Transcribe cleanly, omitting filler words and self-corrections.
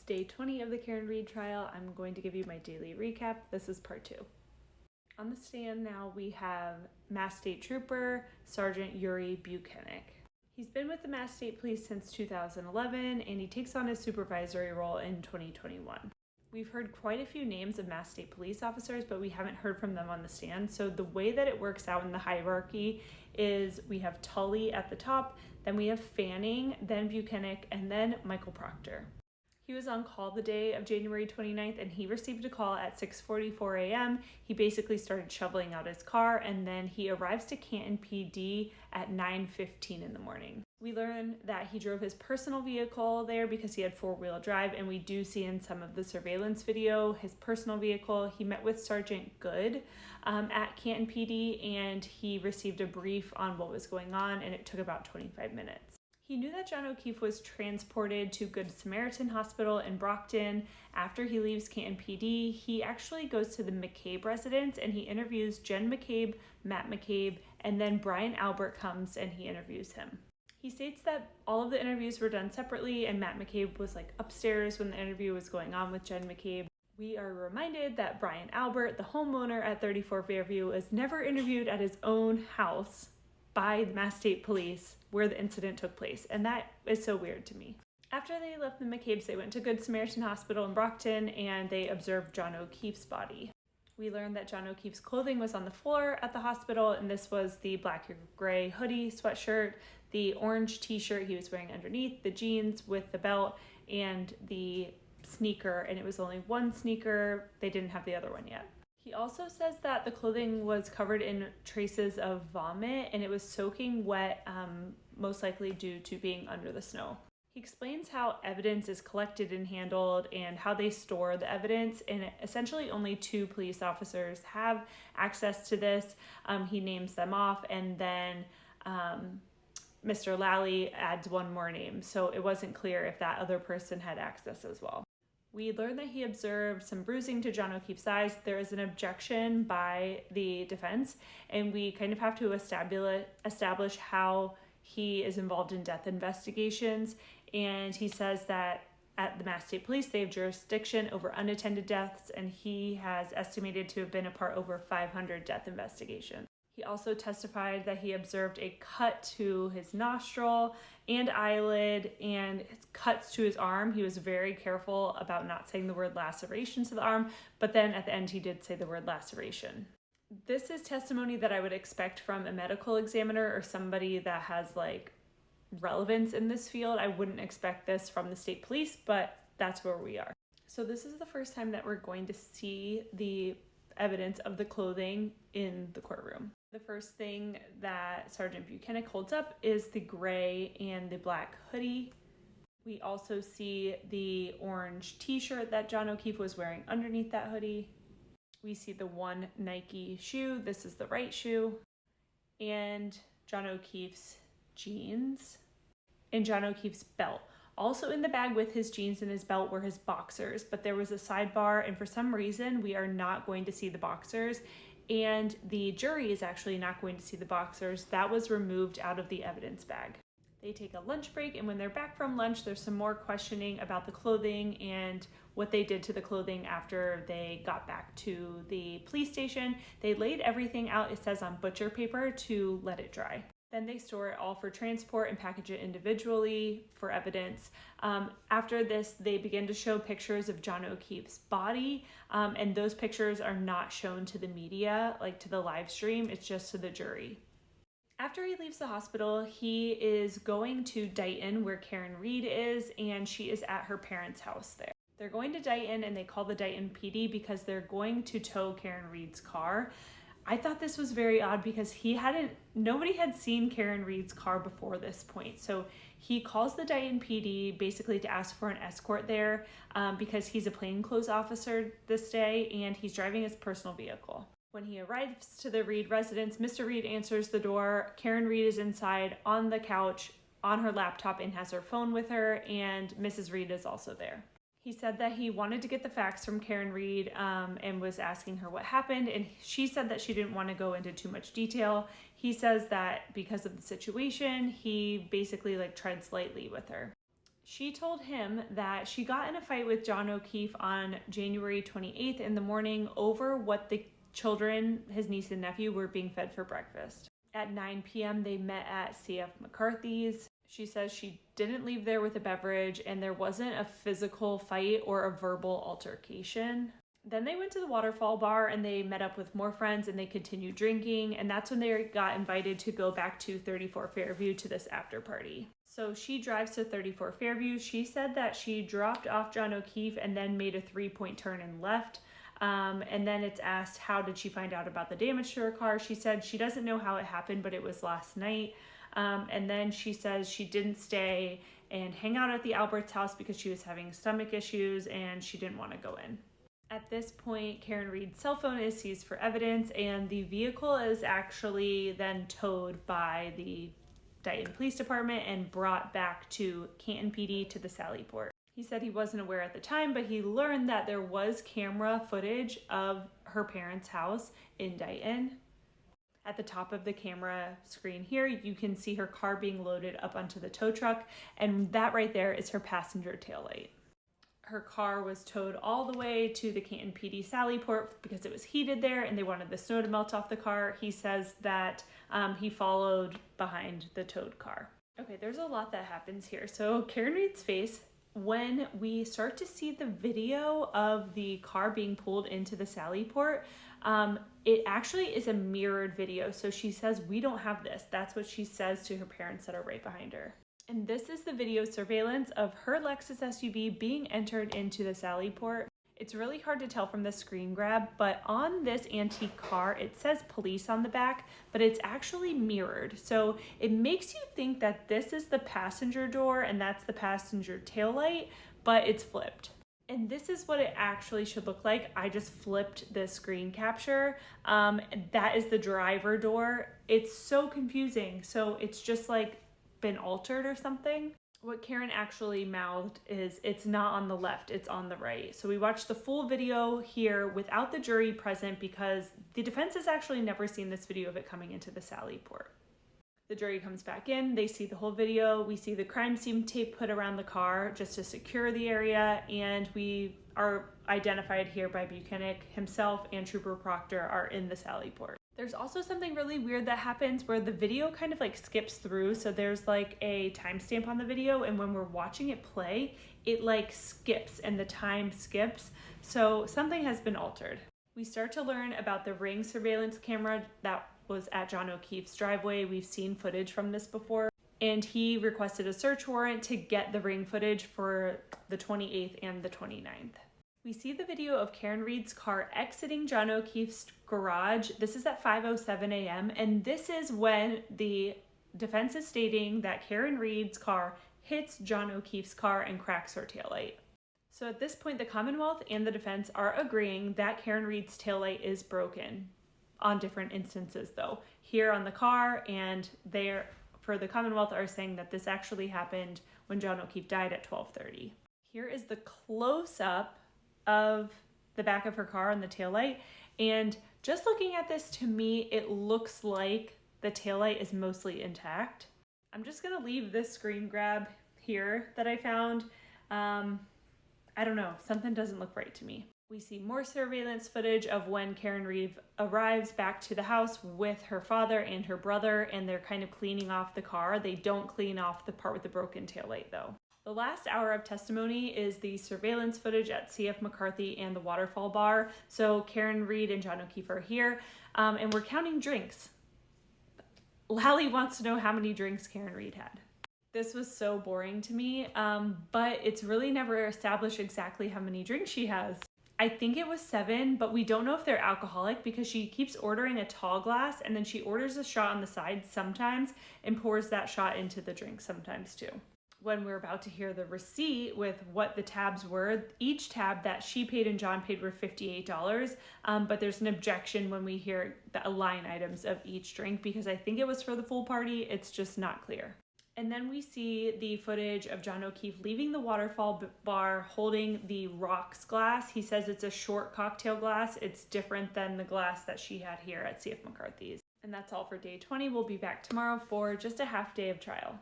day 20 of the Karen Read trial. I'm going to give you my daily recap. This is part 2. On the stand now we have Mass State Trooper Sergeant Yuri Buchanek. He's been with the Mass State Police since 2011 and he takes on his supervisory role in 2021. We've heard quite a few names of Mass State Police officers, but we haven't heard from them on the stand. So the way that it works out in the hierarchy is we have Tully at the top, then we have Fanning, then Buchanek, and then Michael Proctor. He was on call the day of January 29th and he received a call at 6:44 a.m. He basically started shoveling out his car and then he arrives to Canton PD at 9:15 in the morning. We learn that he drove his personal vehicle there because he had 4-wheel drive, and we do see in some of the surveillance video his personal vehicle. He met with Sergeant Good at Canton PD and he received a brief on what was going on, and it took about 25 minutes. He knew that John O'Keefe was transported to Good Samaritan Hospital in Brockton. After he leaves Canton PD, he actually goes to the McCabe residence and he interviews Jen McCabe, Matt McCabe, and then Brian Albert comes and he interviews him. He states that all of the interviews were done separately and Matt McCabe was upstairs when the interview was going on with Jen McCabe. We are reminded that Brian Albert, the homeowner at 34 Fairview, was never interviewed at his own house by the Mass State Police where the incident took place, and that is so weird to me. After they left the McCabes, they went to Good Samaritan Hospital in Brockton and they observed John O'Keefe's body. We learned that John O'Keefe's clothing was on the floor at the hospital, and this was the black or gray hoodie, sweatshirt, the orange t-shirt he was wearing underneath, the jeans with the belt, and the sneaker, and it was only one sneaker. They didn't have the other one yet. He also says that the clothing was covered in traces of vomit and it was soaking wet, most likely due to being under the snow. He explains how evidence is collected and handled and how they store the evidence, and essentially only 2 police officers have access to this. He names them off, and then Mr. Lally adds one more name, so it wasn't clear if that other person had access as well. We learned that he observed some bruising to John O'Keefe's eyes. There is an objection by the defense, and we kind of have to establish how he is involved in death investigations. And he says that at the Mass State Police, they have jurisdiction over unattended deaths, and he has estimated to have been a part over 500 death investigations. He also testified that he observed a cut to his nostril and eyelid and cuts to his arm. He was very careful about not saying the word laceration to the arm, but then at the end he did say the word laceration. This is testimony that I would expect from a medical examiner or somebody that has relevance in this field. I wouldn't expect this from the state police, but that's where we are. So this is the first time that we're going to see the evidence of the clothing in the courtroom. The first thing that Sergeant Buchanek holds up is the gray and the black hoodie. We also see the orange t-shirt that John O'Keefe was wearing underneath that hoodie. We see the one Nike shoe. This is the right shoe. And John O'Keefe's jeans and John O'Keefe's belt. Also in the bag with his jeans and his belt were his boxers, but there was a sidebar, and for some reason we are not going to see the boxers, and the jury is actually not going to see the boxers. That was removed out of the evidence bag. They take a lunch break, and when they're back from lunch, there's some more questioning about the clothing and what they did to the clothing after they got back to the police station. They laid everything out, it says, on butcher paper to let it dry. Then they store it all for transport and package it individually for evidence. After this, they begin to show pictures of John O'Keefe's body, and those pictures are not shown to the media, to the live stream. It's just to the jury. After he leaves the hospital, he is going to Dighton, where Karen Read is, and she is at her parents' house there. They're going to Dighton, and they call the Dighton PD because they're going to tow Karen Read's car. I thought this was very odd because nobody had seen Karen Read's car before this point. So he calls the Dighton PD basically to ask for an escort there because he's a plainclothes officer this day and he's driving his personal vehicle. When he arrives to the Read residence, Mr. Read answers the door. Karen Read is inside on the couch on her laptop and has her phone with her, and Mrs. Read is also there. He said that he wanted to get the facts from Karen Read and was asking her what happened, and she said that she didn't want to go into too much detail. He says that because of the situation, he basically treads lightly with her. She told him that she got in a fight with John O'Keefe on January 28th in the morning over what the children, his niece and nephew, were being fed for breakfast. At 9 p.m., they met at C.F. McCarthy's. She says she didn't leave there with a beverage and there wasn't a physical fight or a verbal altercation. Then they went to the Waterfall Bar and they met up with more friends and they continued drinking, and that's when they got invited to go back to 34 Fairview to this after party. So she drives to 34 Fairview. She said that she dropped off John O'Keefe and then made a 3-point turn and left. And then it's asked, how did she find out about the damage to her car? She said she doesn't know how it happened, but it was last night. And then she says she didn't stay and hang out at the Alberts house because she was having stomach issues and she didn't want to go in. At this point, Karen Read's cell phone is seized for evidence, and the vehicle is actually then towed by the Dighton Police Department and brought back to Canton PD to the Sally Port. He said he wasn't aware at the time, but he learned that there was camera footage of her parents' house in Dighton. At the top of the camera screen here, you can see her car being loaded up onto the tow truck, and that right there is her passenger taillight. Her car was towed all the way to the Canton PD Sally Port because it was heated there and they wanted the snow to melt off the car. He says that he followed behind the towed car. Okay, there's a lot that happens here. So Karen Read's face, when we start to see the video of the car being pulled into the Sally Port, it actually is a mirrored video. So she says, we don't have this. That's what she says to her parents that are right behind her. And this is the video surveillance of her Lexus SUV being entered into the Sally Port. It's really hard to tell from the screen grab, but on this antique car, it says police on the back, but it's actually mirrored. So it makes you think that this is the passenger door and that's the passenger taillight, but it's flipped. And this is what it actually should look like. I just flipped the screen capture. That is the driver door. It's so confusing. So it's just like been altered or something. What Karen actually mouthed is, it's not on the left, it's on the right. So we watched the full video here without the jury present because the defense has actually never seen this video of it coming into the Sally Port. The jury comes back in, they see the whole video, we see the crime scene tape put around the car just to secure the area, and we are identified here by Buchanan himself and Trooper Proctor are in the Sally Port. There's also something really weird that happens where the video kind of like skips through. So there's like a timestamp on the video, and when we're watching it play, it like skips and the time skips. So something has been altered. We start to learn about the Ring surveillance camera that was at John O'Keefe's driveway. We've seen footage from this before, and he requested a search warrant to get the Ring footage for the 28th and the 29th. We see the video of Karen Read's car exiting John O'Keefe's garage. This is at 5:07 a.m. and this is when the defense is stating that Karen Read's car hits John O'Keefe's car and cracks her taillight. So at this point, the Commonwealth and the defense are agreeing that Karen Read's taillight is broken on different instances though. Here on the car, and there for the Commonwealth are saying that this actually happened when John O'Keefe died at 12:30. Here is the close-up of the back of her car and the taillight, and just looking at this, to me it looks like the taillight is mostly intact. I'm just gonna leave this screen grab here that I found. I don't know, something doesn't look right to me. We see more surveillance footage of when Karen Read arrives back to the house with her father and her brother, and they're kind of cleaning off the car. They don't clean off the part with the broken taillight though. The last hour of testimony is the surveillance footage at C.F. McCarthy and the Waterfall Bar. So Karen Read and John O'Keefe are here, and we're counting drinks. Lally wants to know how many drinks Karen Read had. This was so boring to me, but it's really never established exactly how many drinks she has. I think it was 7, but we don't know if they're alcoholic because she keeps ordering a tall glass and then she orders a shot on the side sometimes and pours that shot into the drink sometimes too. When we're about to hear the receipt with what the tabs were, each tab that she paid and John paid were $58, but there's an objection when we hear the line items of each drink because I think it was for the full party. It's just not clear. And then we see the footage of John O'Keefe leaving the Waterfall Bar holding the rocks glass. He says it's a short cocktail glass. It's different than the glass that she had here at C.F. McCarthy's. And that's all for day 20. We'll be back tomorrow for just a half day of trial.